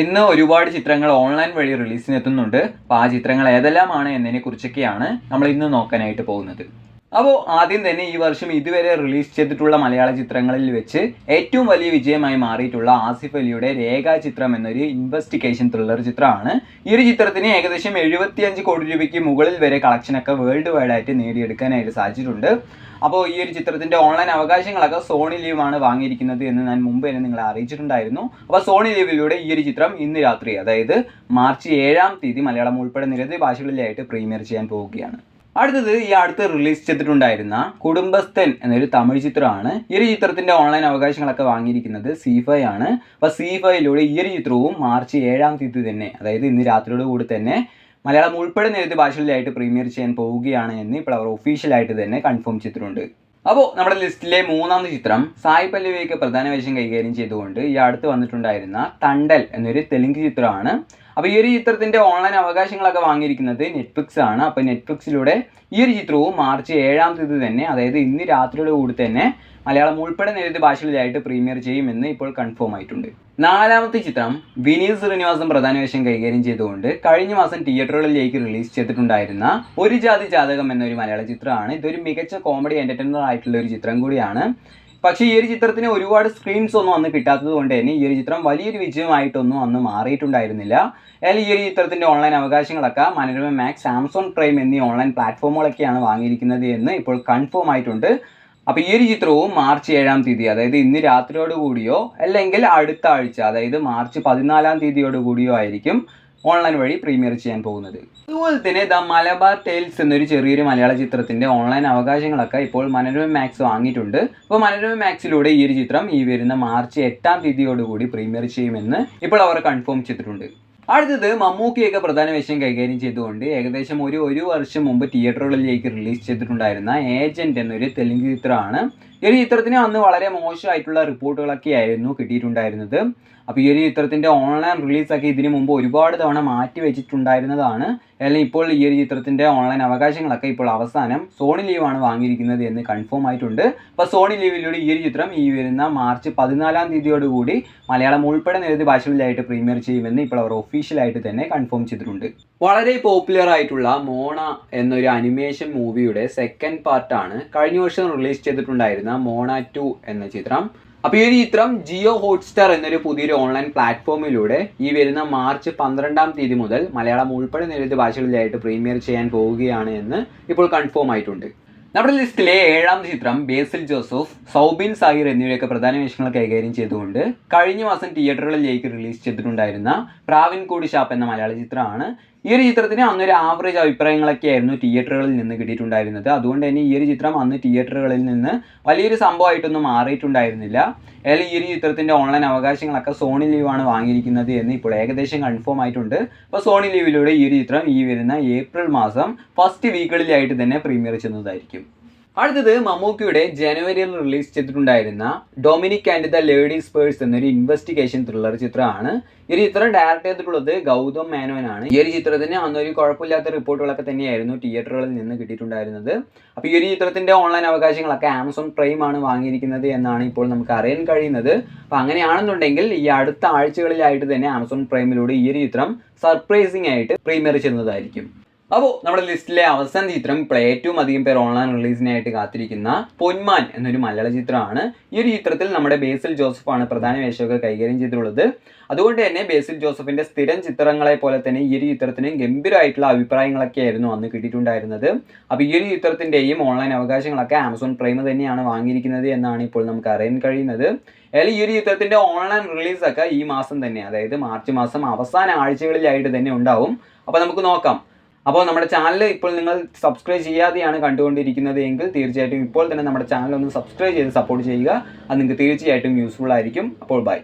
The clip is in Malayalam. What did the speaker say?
ഇന്ന് ഒരുപാട് ചിത്രങ്ങൾ ഓൺലൈൻ വഴി റിലീസിനെത്തുന്നുണ്ട്. അപ്പോൾ ആ ചിത്രങ്ങൾ ഏതെല്ലാമാണ് എന്നതിനെ കുറിച്ചൊക്കെയാണ് നമ്മൾ ഇന്ന് നോക്കാനായിട്ട് പോകുന്നത്. അപ്പോൾ ആദ്യം തന്നെ ഈ വർഷം ഇതുവരെ റിലീസ് ചെയ്തിട്ടുള്ള മലയാള ചിത്രങ്ങളിൽ വെച്ച് ഏറ്റവും വലിയ വിജയമായി മാറിയിട്ടുള്ള ആസിഫ് അലിയുടെ രേഖാചിത്രം എന്നൊരു ഇൻവെസ്റ്റിഗേഷൻ ത്രില്ലർ ചിത്രമാണ്. ഈ ഒരു ചിത്രത്തിന് ഏകദേശം 75 കോടി രൂപയ്ക്ക് മുകളിൽ വരെ കളക്ഷനൊക്കെ വേൾഡ് വൈഡ് ആയിട്ട് നേടിയെടുക്കാനായിട്ട് സാധിച്ചിട്ടുണ്ട്. അപ്പോൾ ഈ ഒരു ചിത്രത്തിൻ്റെ ഓൺലൈൻ അവകാശങ്ങളൊക്കെ സോണി ലീവാണ് വാങ്ങിയിരിക്കുന്നത് എന്ന് ഞാൻ മുമ്പ് തന്നെ നിങ്ങളെ അറിയിച്ചിട്ടുണ്ടായിരുന്നു. അപ്പോൾ സോണി ലീവിലൂടെ ഈ ഒരു ചിത്രം ഇന്ന് രാത്രി, അതായത് മാർച്ച് 7-ാം തീയതി മലയാളം ഉൾപ്പെടെ നിരവധി ഭാഷകളിലായിട്ട് പ്രീമിയർ ചെയ്യാൻ പോവുകയാണ്. അടുത്തത് ഈ അടുത്ത് റിലീസ് ചെയ്തിട്ടുണ്ടായിരുന്ന കുടുംബസ്ഥൻ എന്നൊരു തമിഴ് ചിത്രമാണ്. ഈ ഒരു ചിത്രത്തിന്റെ ഓൺലൈൻ അവകാശങ്ങളൊക്കെ വാങ്ങിയിരിക്കുന്നത് സി5 ആണ്. അപ്പോൾ സി5ലൂടെ ഈ ഒരു ചിത്രവും മാർച്ച് 7-ാം തീയതി തന്നെ, അതായത് ഇന്ന് രാത്രിയോട് കൂടി തന്നെ മലയാളം ഉൾപ്പെടെ നിരവധി ഭാഷകളിലായിട്ട് പ്രീമിയർ ചെയ്യാൻ പോവുകയാണ് എന്ന് ഇപ്പോൾ അവർ ഒഫീഷ്യലായിട്ട് തന്നെ കൺഫേം ചെയ്തിട്ടുണ്ട്. അപ്പോൾ നമ്മുടെ ലിസ്റ്റിലെ മൂന്നാമത്തെ ചിത്രം സായി പല്ലവിയൊക്കെ പ്രധാന വേഷം കൈകാര്യം ചെയ്തുകൊണ്ട് ഈ അടുത്ത് വന്നിട്ടുണ്ടായിരുന്ന തണ്ടൽ എന്നൊരു തെലുങ്ക് ചിത്രമാണ്. അപ്പോൾ ഈ ഒരു ചിത്രത്തിൻ്റെ ഓൺലൈൻ അവകാശങ്ങളൊക്കെ വാങ്ങിയിരിക്കുന്നത് നെറ്റ്ഫ്ലിക്സ് ആണ്. അപ്പോൾ നെറ്റ്ഫ്ലിക്സിലൂടെ ഈ ഒരു ചിത്രവും മാർച്ച് 7-ാം തീയതി തന്നെ, അതായത് ഇന്ന് രാത്രിയോട് കൂടി തന്നെ മലയാളം ഉൾപ്പെടെ നിരവധി ഭാഷകളിലായിട്ട് പ്രീമിയർ ചെയ്യുമെന്ന് ഇപ്പോൾ കൺഫേം ആയിട്ടുണ്ട്. നാലാമത്തെ ചിത്രം വിനീത് ശ്രീനിവാസൻ പ്രധാന വേഷം കൈകാര്യം ചെയ്തുകൊണ്ട് കഴിഞ്ഞ മാസം തിയേറ്ററുകളിലേക്ക് റിലീസ് ചെയ്തിട്ടുണ്ടായിരുന്ന ഒരു ജാതി ജാതകം എന്നൊരു മലയാള ചിത്രമാണ്. ഇതൊരു മികച്ച കോമഡി എൻ്റർടൈനർ ആയിട്ടുള്ള ഒരു ചിത്രം കൂടിയാണ്. പക്ഷേ ഈ ഒരു ചിത്രത്തിന് ഒരുപാട് സ്ക്രീൻസ് ഒന്നും അന്ന് കിട്ടാത്തത് കൊണ്ട് തന്നെ ഈ ഒരു ചിത്രം വലിയൊരു വിജയമായിട്ടൊന്നും അന്ന് മാറിയിട്ടുണ്ടായിരുന്നില്ല. എന്നാൽ ഈ ഒരു ചിത്രത്തിൻ്റെ ഓൺലൈൻ അവകാശങ്ങളൊക്കെ മനോരമ മാക്സ്, ആമസോൺ പ്രൈം എന്നീ ഓൺലൈൻ പ്ലാറ്റ്ഫോമുകളൊക്കെയാണ് വാങ്ങിയിരിക്കുന്നത് എന്ന് ഇപ്പോൾ കൺഫേം ആയിട്ടുണ്ട്. അപ്പോൾ ഈ ഒരു ചിത്രവും മാർച്ച് 7-ാം തീയതി, അതായത് ഇന്ന് രാത്രിയോട് കൂടിയോ അല്ലെങ്കിൽ അടുത്ത ആഴ്ച, അതായത് മാർച്ച് 14-ാം തീയതിയോട് കൂടിയോ ആയിരിക്കും ഓൺലൈൻ വഴി പ്രീമിയർ ചെയ്യാൻ പോകുന്നത്. അതുപോലെ തന്നെ ദ മലബാർ ടെയിൽസ് എന്നൊരു ചെറിയൊരു മലയാള ചിത്രത്തിൻ്റെ ഓൺലൈൻ അവകാശങ്ങളൊക്കെ ഇപ്പോൾ മനോരമ മാക്സ് വാങ്ങിയിട്ടുണ്ട്. അപ്പോൾ മനോരമ മാക്സിലൂടെ ഈ ഒരു ചിത്രം ഈ വരുന്ന മാർച്ച് 8-ാം തീയതിയോടുകൂടി പ്രീമിയർ ചെയ്യുമെന്ന് ഇപ്പോൾ അവർ കൺഫേം ചെയ്തിട്ടുണ്ട്. അടുത്തത് മമ്മൂക്കയൊക്കെ പ്രധാന വേഷം കൈകാര്യം ചെയ്തുകൊണ്ട് ഏകദേശം ഒരു വർഷം മുമ്പ് തിയേറ്ററുകളിലേക്ക് റിലീസ് ചെയ്തിട്ടുണ്ടായിരുന്ന ഏജന്റ് എന്നൊരു തെലുങ്ക് ചിത്രമാണ്. ഈ ഒരു ചിത്രത്തിന് അന്ന് വളരെ മോശമായിട്ടുള്ള റിപ്പോർട്ടുകളൊക്കെ ആയിരുന്നു കിട്ടിയിട്ടുണ്ടായിരുന്നത്. അപ്പോൾ ഈ ഒരു ചിത്രത്തിൻ്റെ ഓൺലൈൻ റിലീസൊക്കെ ഇതിനു മുമ്പ് ഒരുപാട് തവണ മാറ്റി വെച്ചിട്ടുണ്ടായിരുന്നതാണ്. അല്ലെങ്കിൽ ഇപ്പോൾ ഈ ഒരു ചിത്രത്തിൻ്റെ ഓൺലൈൻ അവകാശങ്ങളൊക്കെ ഇപ്പോൾ അവസാനം സോണി ലീവാണ് വാങ്ങിയിരിക്കുന്നത് എന്ന് കൺഫേം ആയിട്ടുണ്ട്. അപ്പോൾ സോണി ലീവിലൂടെ ഈ ഒരു ചിത്രം ഈ വരുന്ന മാർച്ച് 14-ാം തീയതിയോടുകൂടി മലയാളം ഉൾപ്പെടെ നിരവധി ഭാഷകളിലായിട്ട് പ്രീമിയർ ചെയ്യുമെന്ന് ഇപ്പോൾ അവർ ഒഫീഷ്യലായിട്ട് തന്നെ കൺഫേം ചെയ്തിട്ടുണ്ട്. വളരെ പോപ്പുലർ ആയിട്ടുള്ള മോണ എന്നൊരു അനിമേഷൻ മൂവിയുടെ സെക്കൻഡ് പാർട്ടാണ് കഴിഞ്ഞ വർഷം റിലീസ് ചെയ്തിട്ടുണ്ടായിരുന്ന മോണ 2 എന്ന ചിത്രം. അപ്പോൾ ഈ ഒരു ചിത്രം ജിയോ ഹോട്ട്സ്റ്റാർ എന്നൊരു പുതിയൊരു ഓൺലൈൻ പ്ലാറ്റ്ഫോമിലൂടെ ഈ വരുന്ന മാർച്ച് 12-ാം തീയതി മുതൽ മലയാളം ഉൾപ്പെടെ നിരവധി ഭാഷകളിലായിട്ട് പ്രീമിയർ ചെയ്യാൻ പോവുകയാണ് എന്ന് ഇപ്പോൾ കൺഫേം ആയിട്ടുണ്ട്. നമ്മുടെ ലിസ്റ്റിലെ 7-ാമത്തെ ചിത്രം ബേസിൽ ജോസഫ്, സൗബിൻ സാഹിർ എന്നിവയൊക്കെ പ്രധാന വേഷങ്ങൾ കൈകാര്യം ചെയ്തുകൊണ്ട് കഴിഞ്ഞ മാസം തിയേറ്ററുകളിലേക്ക് റിലീസ് ചെയ്തിട്ടുണ്ടായിരുന്ന പ്രാവിൻകൂടി ഷാപ്പ് എന്ന മലയാള ചിത്രമാണ്. ഈ ഒരു ചിത്രത്തിന് അന്നൊരു ആവറേജ് അഭിപ്രായങ്ങളൊക്കെ ആയിരുന്നു തിയേറ്ററുകളിൽ നിന്ന് കിട്ടിയിട്ടുണ്ടായിരുന്നത്. അതുകൊണ്ട് തന്നെ ഈ ഒരു ചിത്രം അന്ന് തിയേറ്ററുകളിൽ നിന്ന് വലിയൊരു സംഭവമായിട്ടൊന്നും മാറിയിട്ടുണ്ടായിരുന്നില്ല. അല്ലെങ്കിൽ ഈ ഒരു ചിത്രത്തിൻ്റെ ഓൺലൈൻ അവകാശങ്ങളൊക്കെ സോണി ലീവാണ് വാങ്ങിയിരിക്കുന്നത് എന്ന് ഇപ്പോൾ ഏകദേശം കൺഫേം ആയിട്ടുണ്ട്. അപ്പോൾ സോണി ലീവിലൂടെ ഈ ഒരു ചിത്രം ഈ വരുന്ന ഏപ്രിൽ മാസം ഫസ്റ്റ് വീക്കുകളിലായിട്ട് തന്നെ പ്രീമിയർ ചെയ്യുന്നതായിരിക്കും. അടുത്തത് മമ്മൂക്കയുടെ ജനുവരിയിൽ റിലീസ് ചെയ്തിട്ടുണ്ടായിരുന്ന Dominic and the ladies purse എന്നൊരു ഇൻവെസ്റ്റിഗേഷൻ ത്രില്ലർ ചിത്രമാണ്. ഈ ഒരു ചിത്രം ഡയറക്റ്റ് ചെയ്തിട്ടുള്ളത് ഗൗതം മേനോനാണ്. ഈ ഒരു ചിത്രത്തിന് അന്നൊരു കുഴപ്പമില്ലാത്ത റിപ്പോർട്ടുകളൊക്കെ തന്നെയായിരുന്നു തിയേറ്ററുകളിൽ നിന്ന് കിട്ടിയിട്ടുണ്ടായിരുന്നത്. അപ്പോൾ ഈ ഒരു ചിത്രത്തിൻ്റെ ഓൺലൈൻ അവകാശങ്ങളൊക്കെ ആമസോൺ പ്രൈം ആണ് വാങ്ങിയിരിക്കുന്നത് എന്നാണ് ഇപ്പോൾ നമുക്ക് അറിയാൻ കഴിയുന്നത്. അപ്പോൾ അങ്ങനെയാണെന്നുണ്ടെങ്കിൽ ഈ അടുത്ത ആഴ്ചകളിലായിട്ട് തന്നെ ആമസോൺ പ്രൈമിലൂടെ ഈ ഒരു ചിത്രം സർപ്രൈസിംഗ് ആയിട്ട് പ്രീമിയർ ചെയ്യുന്നതായിരിക്കും. അപ്പോൾ നമ്മുടെ ലിസ്റ്റിലെ അവസാന ചിത്രം ഇപ്പോൾ ഏറ്റവും അധികം പേർ ഓൺലൈൻ റിലീസിനായിട്ട് കാത്തിരിക്കുന്ന പൊന്മാൻ എന്നൊരു മലയാള ചിത്രമാണ്. ഈ ഒരു ചിത്രത്തിൽ നമ്മുടെ ബേസിൽ ജോസഫാണ് പ്രധാന വേഷമൊക്കെ കൈകാര്യം ചെയ്തിട്ടുള്ളത്. അതുകൊണ്ട് തന്നെ ബേസിൽ ജോസഫിൻ്റെ സ്ഥിരം ചിത്രങ്ങളെ പോലെ തന്നെ ഈ ഒരു ചിത്രത്തിന് ഗംഭീരമായിട്ടുള്ള അഭിപ്രായങ്ങളൊക്കെ ആയിരുന്നു അന്ന് കിട്ടിയിട്ടുണ്ടായിരുന്നത്. അപ്പോൾ ഈ ഒരു ചിത്രത്തിൻ്റെയും ഓൺലൈൻ അവകാശങ്ങളൊക്കെ ആമസോൺ പ്രൈം തന്നെയാണ് വാങ്ങിയിരിക്കുന്നത് എന്നാണ് ഇപ്പോൾ നമുക്ക് അറിയാൻ കഴിയുന്നത്. അല്ലെങ്കിൽ ഈ ഒരു ചിത്രത്തിൻ്റെ ഓൺലൈൻ റിലീസൊക്കെ ഈ മാസം തന്നെ, അതായത് മാർച്ച് മാസം അവസാന ആഴ്ചകളിലായിട്ട് തന്നെ ഉണ്ടാവും. അപ്പോൾ നമുക്ക് നോക്കാം. അപ്പോൾ നമ്മുടെ ചാനൽ ഇപ്പോൾ നിങ്ങൾ സബ്സ്ക്രൈബ് ചെയ്യാതെയാണ് കണ്ടുകൊണ്ടിരിക്കുന്നത് എങ്കിൽ തീർച്ചയായിട്ടും ഇപ്പോൾ തന്നെ നമ്മുടെ ചാനൽ ഒന്ന് സബ്സ്ക്രൈബ് ചെയ്ത് സപ്പോർട്ട് ചെയ്യുക. അത് നിങ്ങൾക്ക് തീർച്ചയായിട്ടും യൂസ്ഫുൾ ആയിരിക്കും. അപ്പോൾ ബൈ.